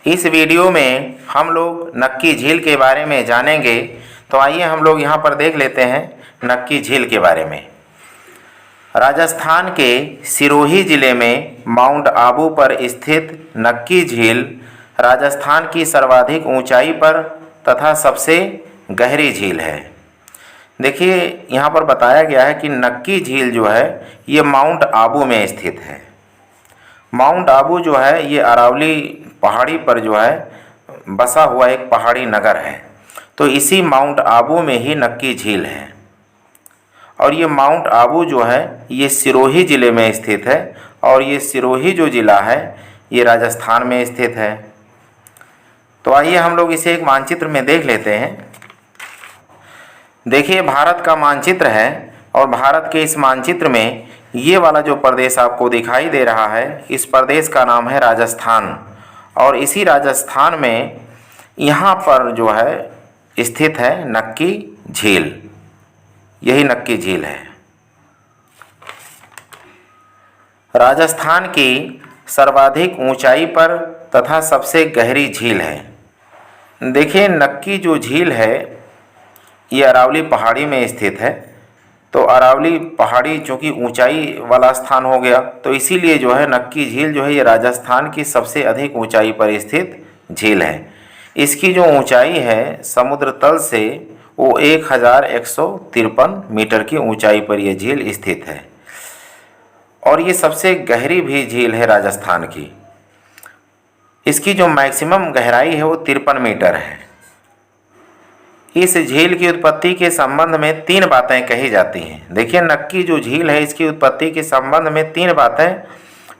इस वीडियो में हम लोग नक्की झील के बारे में जानेंगे। तो आइए हम लोग यहाँ पर देख लेते हैं नक्की झील के बारे में। राजस्थान के सिरोही जिले में माउंट आबू पर स्थित नक्की झील राजस्थान की सर्वाधिक ऊंचाई पर तथा सबसे गहरी झील है। देखिए यहाँ पर बताया गया है कि नक्की झील जो है ये माउंट आबू में स्थित है। माउंट आबू जो है ये अरावली पहाड़ी पर जो है बसा हुआ एक पहाड़ी नगर है। तो इसी माउंट आबू में ही नक्की झील है। और ये माउंट आबू जो है ये सिरोही ज़िले में स्थित है। और ये सिरोही जो ज़िला है ये राजस्थान में स्थित है। तो आइए हम लोग इसे एक मानचित्र में देख लेते हैं। देखिए भारत का मानचित्र है और भारत के इस मानचित्र में ये वाला जो प्रदेश आपको दिखाई दे रहा है इस प्रदेश का नाम है राजस्थान। और इसी राजस्थान में यहाँ पर जो है स्थित है नक्की झील। यही नक्की झील है। राजस्थान की सर्वाधिक ऊंचाई पर तथा सबसे गहरी झील है। देखिए नक्की जो झील है ये अरावली पहाड़ी में स्थित है। तो अरावली पहाड़ी चूँकि ऊंचाई वाला स्थान हो गया तो इसीलिए जो है नक्की झील जो है ये राजस्थान की सबसे अधिक ऊंचाई पर स्थित झील है। इसकी जो ऊंचाई है समुद्र तल से वो 1153 मीटर की ऊंचाई पर यह झील स्थित है। और ये सबसे गहरी भी झील है राजस्थान की। इसकी जो मैक्सिमम गहराई है वो 53 मीटर है। इस झील की उत्पत्ति के संबंध में 3 बातें कही जाती हैं। देखिए नक्की जो झील है इसकी उत्पत्ति के संबंध में 3 बातें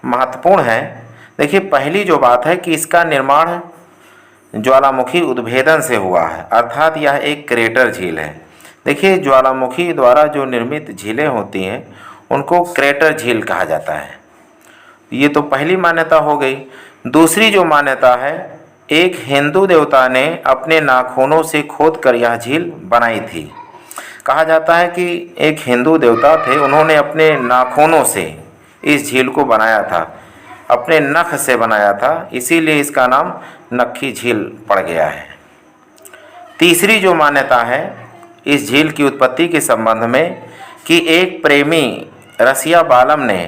महत्वपूर्ण हैं। देखिए पहली जो बात है कि इसका निर्माण ज्वालामुखी उद्भेदन से हुआ है, अर्थात यह एक क्रेटर झील है। देखिए ज्वालामुखी द्वारा जो निर्मित झीलें होती हैं उनको क्रेटर झील कहा जाता है। ये तो पहली मान्यता हो गई। दूसरी जो मान्यता है एक हिंदू देवता ने अपने नाखूनों से खोदकर यह झील बनाई थी। कहा जाता है कि एक हिंदू देवता थे, उन्होंने अपने नाखूनों से इस झील को बनाया था, अपने नख से बनाया था, इसीलिए इसका नाम नक्की झील पड़ गया है। तीसरी जो मान्यता है इस झील की उत्पत्ति के संबंध में कि एक प्रेमी रसिया बालम ने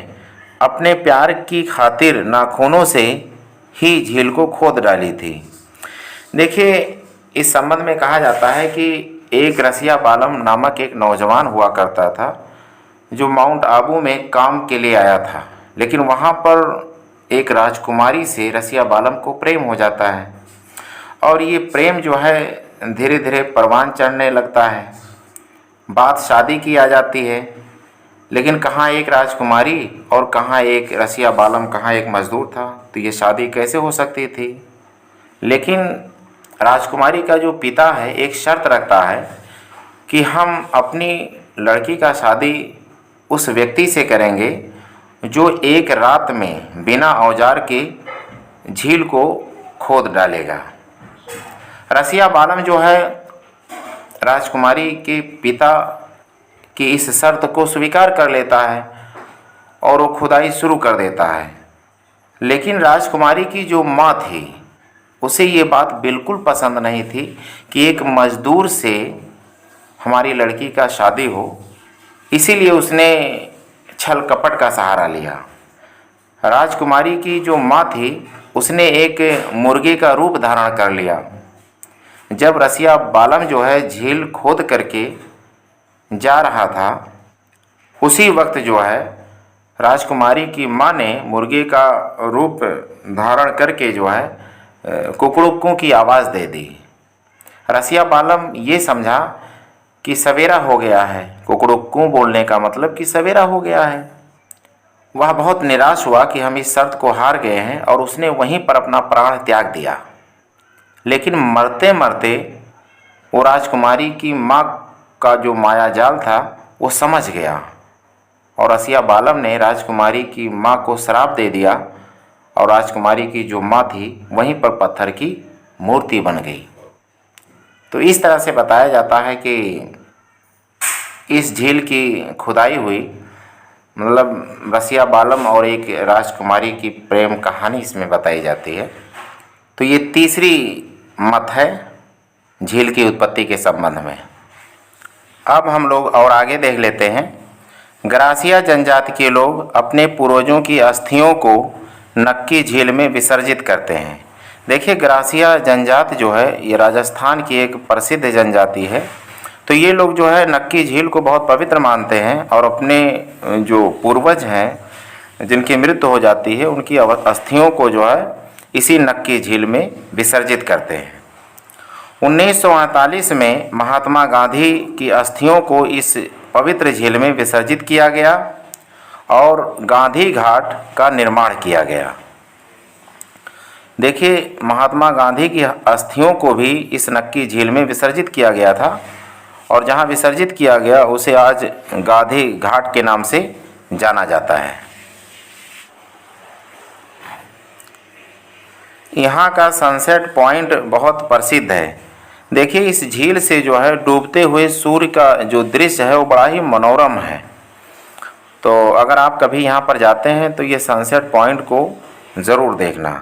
अपने प्यार की खातिर नाखूनों से ही झील को खोद डाली थी। देखिए इस संबंध में कहा जाता है कि एक रसिया बालम नामक एक नौजवान हुआ करता था जो माउंट आबू में काम के लिए आया था। लेकिन वहाँ पर एक राजकुमारी से रसिया बालम को प्रेम हो जाता है और ये प्रेम जो है धीरे धीरे परवान चढ़ने लगता है। बात शादी की आ जाती है। लेकिन कहाँ एक राजकुमारी और कहाँ एक रसिया बालम, कहाँ एक मजदूर था, तो ये शादी कैसे हो सकती थी। लेकिन राजकुमारी का जो पिता है एक शर्त रखता है कि हम अपनी लड़की का शादी उस व्यक्ति से करेंगे जो एक रात में बिना औजार के झील को खोद डालेगा। रसिया बालम जो है राजकुमारी के पिता की इस शर्त को स्वीकार कर लेता है और वो खुदाई शुरू कर देता है। लेकिन राजकुमारी की जो माँ थी उसे ये बात बिल्कुल पसंद नहीं थी कि एक मजदूर से हमारी लड़की का शादी हो। इसीलिए उसने छल कपट का सहारा लिया। राजकुमारी की जो माँ थी उसने एक मुर्गे का रूप धारण कर लिया। जब रसिया बालम जो है झील खोद करके जा रहा था उसी वक्त जो है राजकुमारी की माँ ने मुर्गे का रूप धारण करके जो है कुकड़ुक्कों की आवाज़ दे दी। रसिया बालम ये समझा कि सवेरा हो गया है। कुकड़ुक्कों बोलने का मतलब कि सवेरा हो गया है। वह बहुत निराश हुआ कि हम इस शर्त को हार गए हैं और उसने वहीं पर अपना प्राण त्याग दिया। लेकिन मरते मरते वो राजकुमारी की माँ का जो माया जाल था वो समझ गया और रसिया बालम ने राजकुमारी की माँ को श्राप दे दिया और राजकुमारी की जो माँ थी वहीं पर पत्थर की मूर्ति बन गई। तो इस तरह से बताया जाता है कि इस झील की खुदाई हुई, मतलब रसिया बालम और एक राजकुमारी की प्रेम कहानी इसमें बताई जाती है। तो ये तीसरी मत है झील की उत्पत्ति के संबंध में। अब हम लोग और आगे देख लेते हैं। ग्रासिया जनजाति के लोग अपने पूर्वजों की अस्थियों को नक्की झील में विसर्जित करते हैं। देखिए, ग्रासिया जनजाति जो है ये राजस्थान की एक प्रसिद्ध जनजाति है। तो ये लोग जो है नक्की झील को बहुत पवित्र मानते हैं और अपने जो पूर्वज हैं जिनकी मृत्यु हो जाती है उनकी अस्थियों को जो है इसी नक्की झील में विसर्जित करते हैं। 1948 में महात्मा गांधी की अस्थियों को इस पवित्र झील में विसर्जित किया गया और गांधी घाट का निर्माण किया गया। देखिए, महात्मा गांधी की अस्थियों को भी इस नक्की झील में विसर्जित किया गया था और जहां विसर्जित किया गया उसे आज गांधी घाट के नाम से जाना जाता है। यहाँ का सनसेट पॉइंट बहुत प्रसिद्ध है। देखिए, इस झील से जो है डूबते हुए सूर्य का जो दृश्य है वो बड़ा ही मनोरम है। तो अगर आप कभी यहाँ पर जाते हैं तो ये सनसेट पॉइंट को ज़रूर देखना।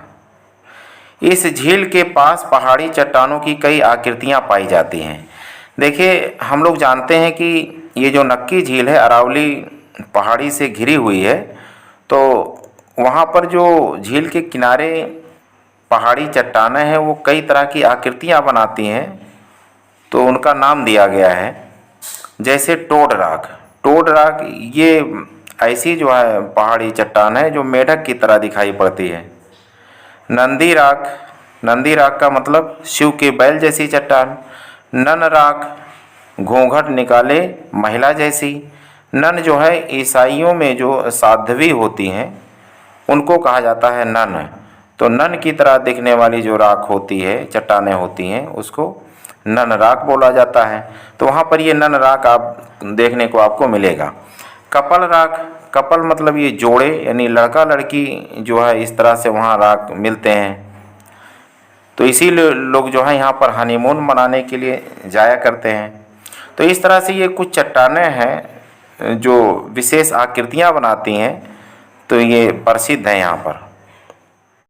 इस झील के पास पहाड़ी चट्टानों की कई आकृतियाँ पाई जाती हैं। देखिए, हम लोग जानते हैं कि ये जो नक्की झील है अरावली पहाड़ी से घिरी हुई है। तो वहाँ पर जो झील के किनारे पहाड़ी चट्टानें हैं वो कई तरह की आकृतियाँ बनाती हैं, तो उनका नाम दिया गया है। जैसे टोड रॉक। टोड रॉक ये ऐसी जो है पहाड़ी चट्टान है जो मेढक की तरह दिखाई पड़ती है। नंदी रॉक। नंदी रॉक का मतलब शिव के बैल जैसी चट्टान। नन रॉक घूंघट निकाले महिला जैसी। नन जो है ईसाइयों में जो साध्वी होती हैं उनको कहा जाता है नन। तो नन की तरह दिखने वाली जो राख होती है, चट्टानें होती हैं, उसको नन राख बोला जाता है। तो वहाँ पर ये नन राख आप देखने को आपको मिलेगा। कपल राख। कपल मतलब ये जोड़े यानी लड़का लड़की जो है इस तरह से वहाँ राख मिलते हैं। तो इसीलिए लोग जो है यहाँ पर हनीमून मनाने के लिए जाया करते हैं। तो इस तरह से ये कुछ चट्टानें हैं जो विशेष आकृतियाँ बनाती हैं। तो ये प्रसिद्ध है यहाँ पर।